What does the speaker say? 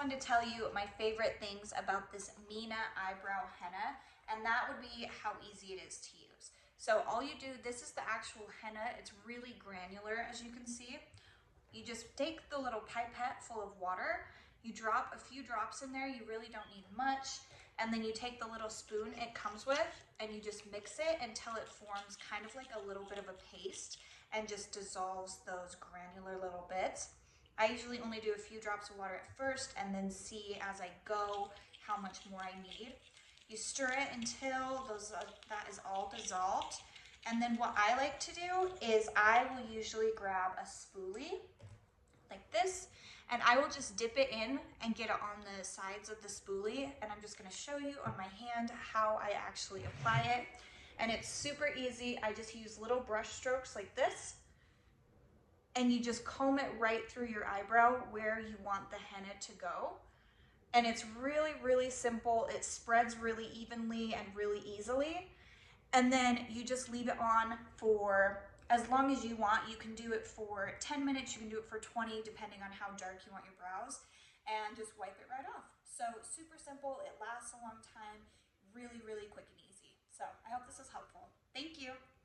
wanted to tell you my favorite things about this Mina eyebrow henna, and that would be how easy it is to use. So all you do, this is the actual henna. It's really granular, as you can see. You just take the little pipette full of water, you drop a few drops in there, you really don't need much, and then you take the little spoon it comes with and you just mix it until it forms kind of like a little bit of a paste and just dissolves those granular little bits. I usually only do a few drops of water at first and then see as I go how much more I need. You stir it until that is all dissolved. And then what I like to do is I will usually grab a spoolie like this, and I will just dip it in and get it on the sides of the spoolie, and I'm just going to show you on my hand how I actually apply it. And it's super easy. I just use little brush strokes like this, and you just comb it right through your eyebrow where you want the henna to go. And it's really, really simple. It spreads really evenly and really easily. And then you just leave it on for as long as you want. You can do it for 10 minutes, you can do it for 20, depending on how dark you want your brows, and just wipe it right off. So super simple, it lasts a long time, really, really quick and easy. So I hope this is helpful. Thank you.